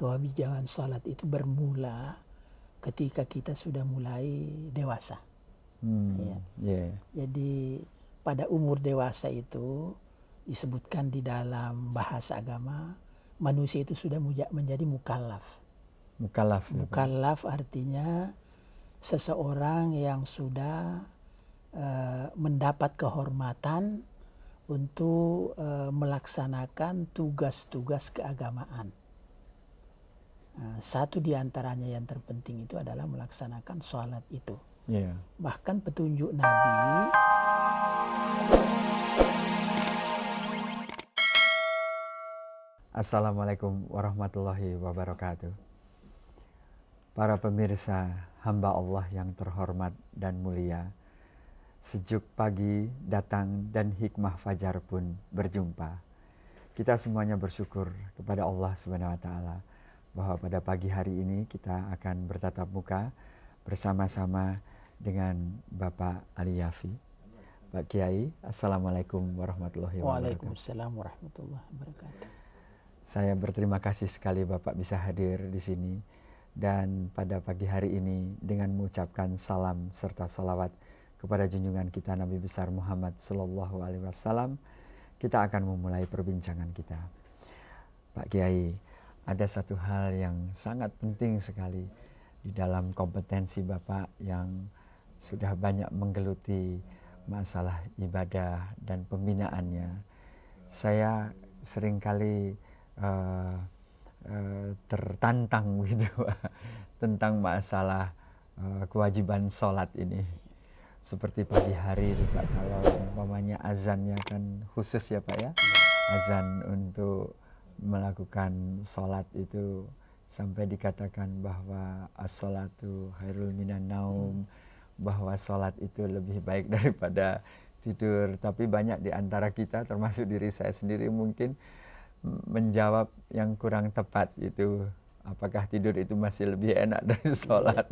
kewajiban salat itu bermula ketika kita sudah mulai dewasa. Jadi pada umur dewasa itu disebutkan di dalam bahasa agama, manusia itu sudah menjadi mukallaf. Mukallaf artinya seseorang yang sudah mendapat kehormatan untuk melaksanakan tugas-tugas keagamaan. Satu di antaranya yang terpenting itu adalah melaksanakan sholat itu. Bahkan petunjuk Nabi. Assalamualaikum warahmatullahi wabarakatuh. Para pemirsa hamba Allah yang terhormat dan mulia, sejuk pagi datang dan hikmah fajar pun berjumpa. Kita semuanya bersyukur kepada Allah Subhanahu wa taala bahwa pada pagi hari ini kita akan bertatap muka bersama-sama dengan Bapak Ali Yafi. Pak Kiai, Assalamualaikum warahmatullahi wabarakatuh. Waalaikumsalam warahmatullahi wabarakatuh. Saya berterima kasih sekali Bapak bisa hadir di sini. Dan pada pagi hari ini dengan mengucapkan salam serta salawat kepada junjungan kita Nabi besar Muhammad Sallallahu Alaihi Wasallam, kita akan memulai perbincangan kita. Pak Kiai, ada satu hal yang sangat penting sekali di dalam kompetensi Bapak yang sudah banyak menggeluti masalah ibadah dan pembinaannya. Saya seringkali tertantang gitu tentang masalah kewajiban sholat ini. Seperti pagi hari itu Pak, kalau umpamanya azannya kan khusus ya Pak ya, azan untuk melakukan sholat itu sampai dikatakan bahwa as-sholatu khairul minan naum, bahwa sholat itu lebih baik daripada tidur. Tapi banyak di antara kita termasuk diri saya sendiri mungkin menjawab yang kurang tepat itu, apakah tidur itu masih lebih enak dari sholat.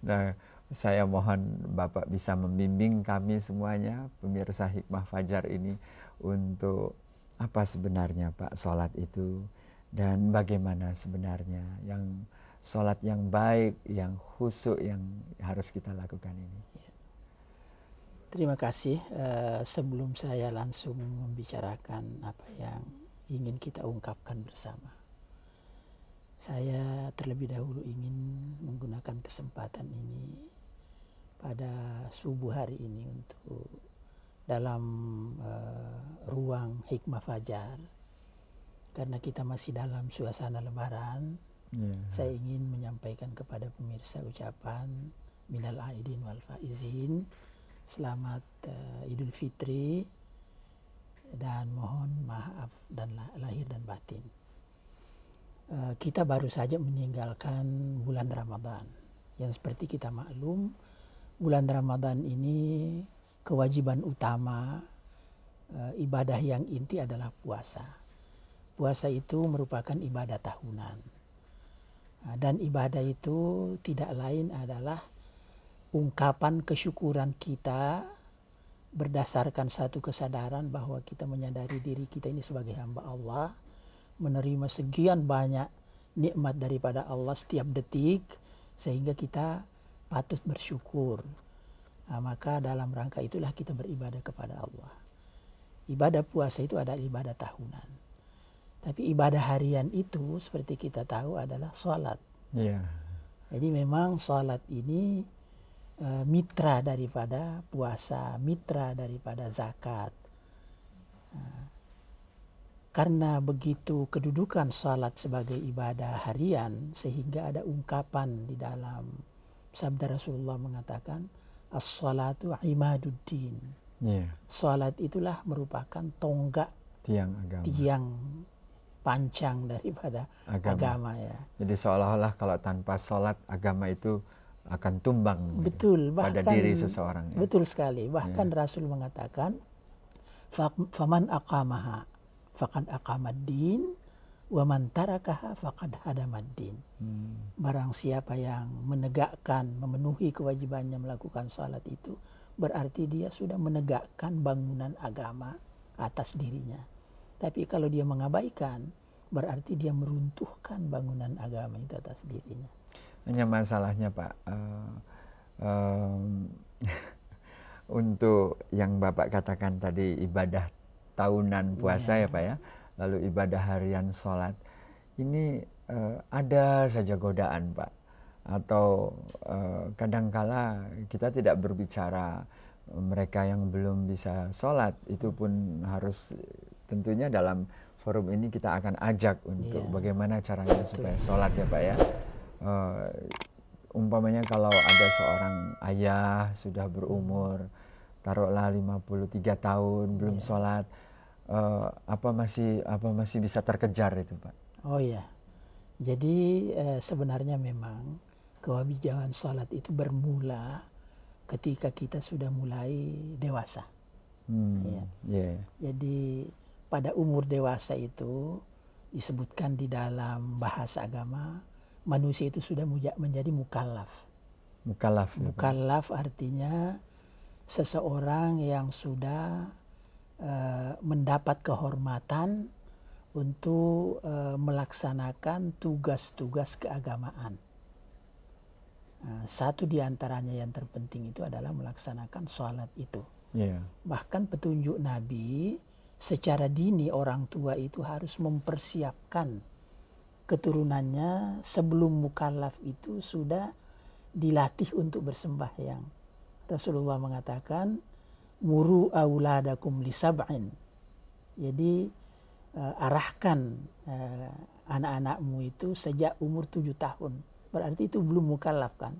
Nah, saya mohon Bapak bisa membimbing kami semuanya, pemirsa Hikmah Fajar ini, untuk apa sebenarnya Pak sholat itu, dan bagaimana sebenarnya yang sholat yang baik, yang khusyuk yang harus kita lakukan ini. Terima kasih. Sebelum saya langsung membicarakan apa yang ingin kita ungkapkan bersama, saya terlebih dahulu ingin menggunakan kesempatan ini pada subuh hari ini untuk dalam ruang Hikmah Fajar, karena kita masih dalam suasana Lebaran. Saya ingin menyampaikan kepada pemirsa ucapan minal aidin wal faizin, selamat Idul Fitri, dan mohon maaf dan lahir dan batin. Kita baru saja meninggalkan bulan Ramadan, yang seperti kita maklum, bulan Ramadan ini kewajiban utama ibadah yang inti adalah puasa. Puasa itu merupakan ibadah tahunan, dan ibadah itu tidak lain adalah ungkapan kesyukuran kita berdasarkan satu kesadaran bahwa kita menyadari diri kita ini sebagai hamba Allah, menerima sekian banyak nikmat daripada Allah setiap detik, sehingga kita patut bersyukur. Maka dalam rangka itulah kita beribadah kepada Allah. Ibadah puasa itu adalah ibadah tahunan. Tapi ibadah harian itu seperti kita tahu adalah sholat. Jadi memang sholat ini mitra daripada puasa, mitra daripada zakat. Karena begitu kedudukan salat sebagai ibadah harian, sehingga ada ungkapan di dalam sabda Rasulullah mengatakan, as-salatu imaduddin. Salat itulah merupakan tonggak tiang pancang daripada agama ya. Jadi seolah-olah kalau tanpa salat agama itu akan tumbang. Betul, bahkan, pada diri seseorang. Betul sekali. Bahkan Rasul mengatakan, faman aqamaha faqad aqamad-din wa man tarakaha faqad hadamad-din. Barang siapa yang menegakkan, memenuhi kewajibannya melakukan salat itu, berarti dia sudah menegakkan bangunan agama atas dirinya. Tapi kalau dia mengabaikan, berarti dia meruntuhkan bangunan agama itu atas dirinya. Hanya masalahnya Pak, untuk yang Bapak katakan tadi ibadah tahunan puasa ya Pak ya, lalu ibadah harian sholat, ini ada saja godaan Pak. Atau kadangkala kita tidak berbicara mereka yang belum bisa sholat, itu pun harus tentunya dalam forum ini kita akan ajak untuk bagaimana caranya supaya sholat ya Pak ya. Umpamanya kalau ada seorang ayah sudah berumur taruhlah 53 tahun belum sholat, apa masih bisa terkejar itu Pak? Oh ya, jadi sebenarnya memang kewajiban sholat itu bermula ketika kita sudah mulai dewasa. Jadi pada umur dewasa itu disebutkan di dalam bahasa agama, manusia itu sudah menjadi mukallaf. Mukallaf artinya seseorang yang sudah mendapat kehormatan untuk melaksanakan tugas-tugas keagamaan. Satu di antaranya yang terpenting itu adalah melaksanakan sholat itu. Bahkan petunjuk Nabi, secara dini orang tua itu harus mempersiapkan keturunannya sebelum mukallaf itu sudah dilatih untuk bersembahyang. Rasulullah mengatakan, muru auladakum li sab'in. Jadi arahkan anak-anakmu itu sejak umur 7 tahun. Berarti itu belum mukallaf kan?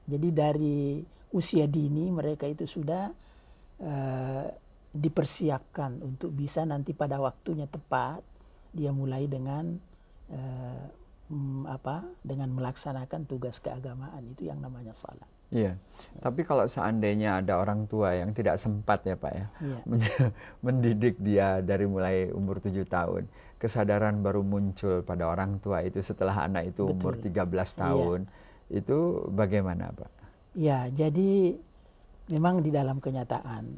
Jadi dari usia dini mereka itu sudah dipersiapkan untuk bisa nanti pada waktunya tepat dia mulai dengan dengan melaksanakan tugas keagamaan itu yang namanya salat. Tapi kalau seandainya ada orang tua yang tidak sempat ya Pak ya, mendidik dia dari mulai umur 7 tahun, kesadaran baru muncul pada orang tua itu setelah anak itu umur 13 tahun, itu bagaimana Pak? Ya, jadi memang di dalam kenyataan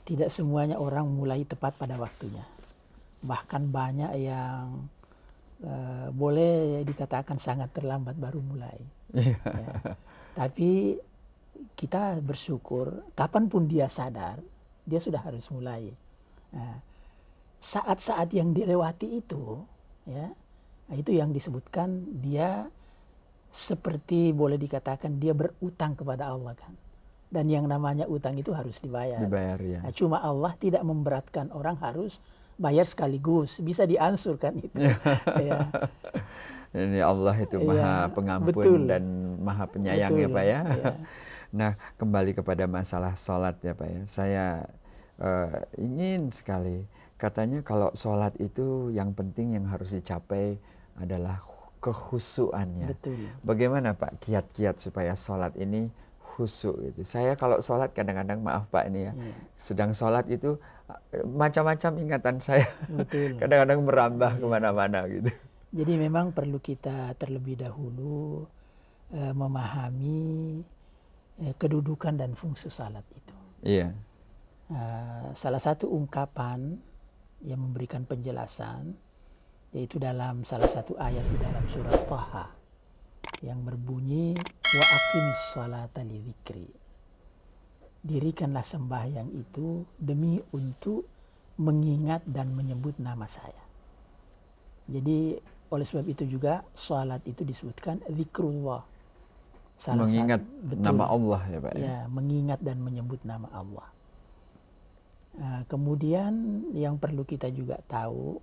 tidak semuanya orang mulai tepat pada waktunya. Bahkan banyak yang boleh dikatakan sangat terlambat baru mulai. Tapi kita bersyukur kapanpun dia sadar, dia sudah harus mulai. Saat-saat yang dilewati itu, itu yang disebutkan dia seperti boleh dikatakan dia berutang kepada Allah kan. Dan yang namanya utang itu harus dibayar. Cuma Allah tidak memberatkan orang harus bayar sekaligus, bisa diansurkan itu. Ini Allah itu maha pengampun dan maha penyayang ya Pak ya. Nah, kembali kepada masalah sholat ya Pak ya. Saya ingin sekali, katanya kalau sholat itu yang penting yang harus dicapai adalah kehusuannya. Bagaimana Pak kiat-kiat supaya sholat ini khusyuk gitu. Saya kalau sholat kadang-kadang maaf Pak ini ya, sedang sholat itu macam-macam ingatan saya. Kadang-kadang merambah kemana-mana gitu. Jadi memang perlu kita terlebih dahulu memahami kedudukan dan fungsi salat itu. Salah satu ungkapan yang memberikan penjelasan yaitu dalam salah satu ayat di dalam surat Thaha yang berbunyi wa aqimis sholata li dzikri. Dirikanlah sembahyang itu demi untuk mengingat dan menyebut nama saya. Jadi oleh sebab itu juga sholat itu disebutkan zikrullah. Mengingat nama Allah ya Pak ya. Mengingat dan menyebut nama Allah. Kemudian yang perlu kita juga tahu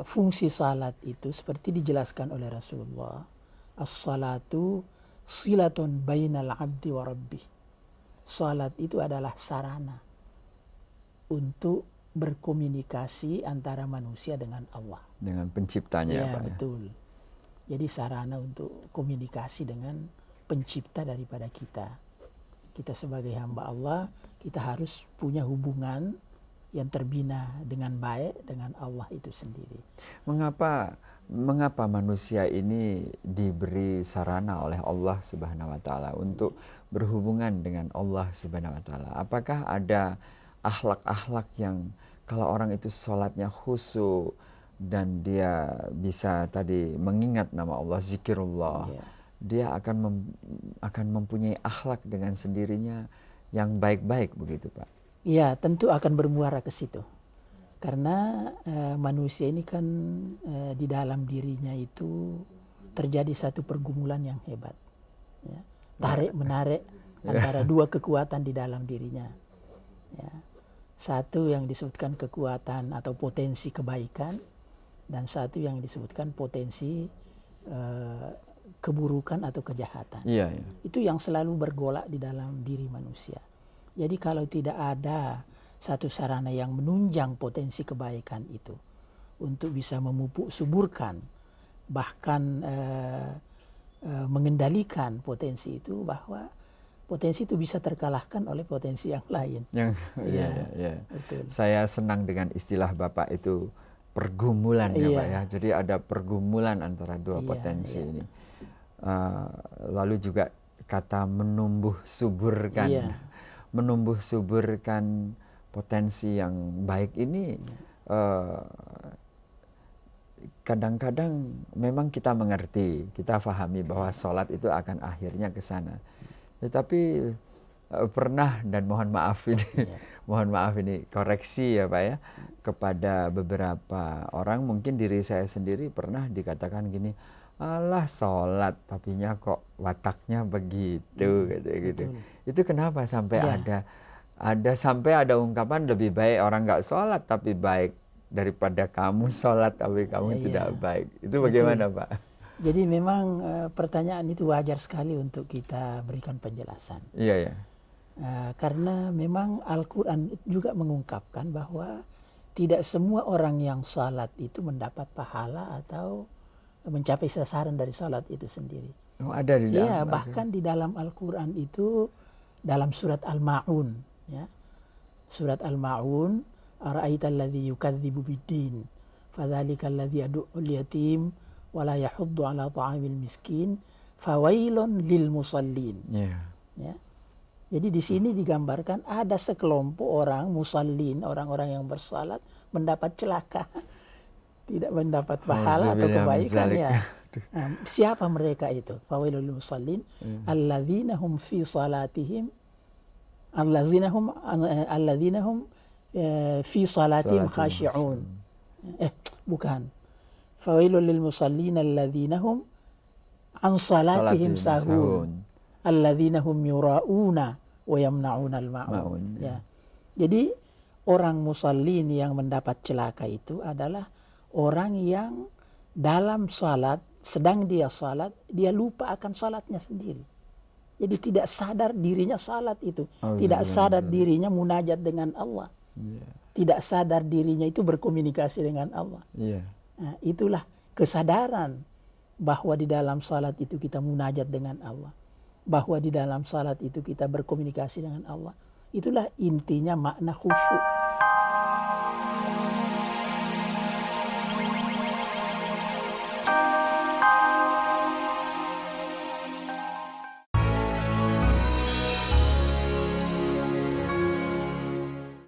fungsi salat itu seperti dijelaskan oleh Rasulullah, as-salatu silatun bainal abdi wa rabbih. Salat itu adalah sarana untuk berkomunikasi antara manusia dengan Allah, dengan penciptanya Pak. Betul. Jadi sarana untuk komunikasi dengan pencipta daripada kita. Kita sebagai hamba Allah, kita harus punya hubungan yang terbina dengan baik dengan Allah itu sendiri. Mengapa manusia ini diberi sarana oleh Allah Subhanahu wa taala untuk berhubungan dengan Allah Subhanahu wa taala? Apakah ada akhlak-akhlak yang kalau orang itu sholatnya khusyuk dan dia bisa tadi mengingat nama Allah, zikirullah, Iya. dia akan mempunyai akhlak dengan sendirinya yang baik-baik begitu Pak. Iya, tentu akan bermuara ke situ. Karena manusia ini kan di dalam dirinya itu terjadi satu pergumulan yang hebat. Ya. Tarik menarik antara dua kekuatan di dalam dirinya. Ya. Satu yang disebutkan kekuatan atau potensi kebaikan, dan satu yang disebutkan potensi keburukan atau kejahatan. Iya, iya. Itu yang selalu bergolak di dalam diri manusia. Jadi kalau tidak ada satu sarana yang menunjang potensi kebaikan itu untuk bisa memupuk suburkan, bahkan mengendalikan potensi itu, bahwa potensi itu bisa terkalahkan oleh potensi yang lain. Iya. Betul. Saya senang dengan istilah Bapak itu pergumulan ya Iya. Pak ya. Jadi ada pergumulan antara dua Iya, potensi iya. ini. Lalu juga kata menumbuh suburkan. Iya. Menumbuh suburkan potensi yang baik ini kadang-kadang memang kita mengerti, kita pahami bahwa sholat itu akan akhirnya ke sana. Tetapi pernah, dan mohon maaf ini koreksi ya Pak ya, kepada beberapa orang, mungkin diri saya sendiri pernah dikatakan gini, alah sholat tapinya kok wataknya begitu gitu. Itu kenapa sampai sampai ada ungkapan lebih baik orang nggak sholat tapi baik daripada kamu sholat tapi kamu tidak baik. Itu bagaimana Pak? Jadi memang pertanyaan itu wajar sekali untuk kita berikan penjelasan. Iya. Karena memang Al-Quran juga mengungkapkan bahwa tidak semua orang yang salat itu mendapat pahala atau mencapai sasaran dari salat itu sendiri. Oh, ada di dalam. Iya, bahkan di dalam Al-Quran itu dalam surat Al-Ma'un, ya. Surat Al-Ma'un, ara'aital ladzi yukadzibu biddin, fadzalikal ladzi yad'ul yatim wa la yahuddu 'ala ta'amil miskin, fawailun lil musallin. Yeah. Ya. Jadi di sini digambarkan ada sekelompok orang musallin, orang-orang yang bersalat mendapat celaka, tidak mendapat pahala atau kebaikan ya. Nah, siapa mereka itu? Fawailul lil musallin alladzina hum fi salatihim alladzina hum fi salatihim khashi'un. Bukan. Fawailul lil musallin alladzina hum an salatihim sahun. Alladzina hum yura'una wa yamna'una al-ma'un. Ya. Jadi orang musallin yang mendapat celaka itu adalah orang yang dalam salat, sedang dia salat, dia lupa akan salatnya sendiri. Jadi tidak sadar dirinya salat itu. Tidak sadar dirinya munajat dengan Allah. Tidak sadar dirinya itu berkomunikasi dengan Allah. Nah, itulah kesadaran bahwa di dalam salat itu kita munajat dengan Allah. Bahwa di dalam salat itu kita berkomunikasi dengan Allah. Itulah intinya makna khusyuk.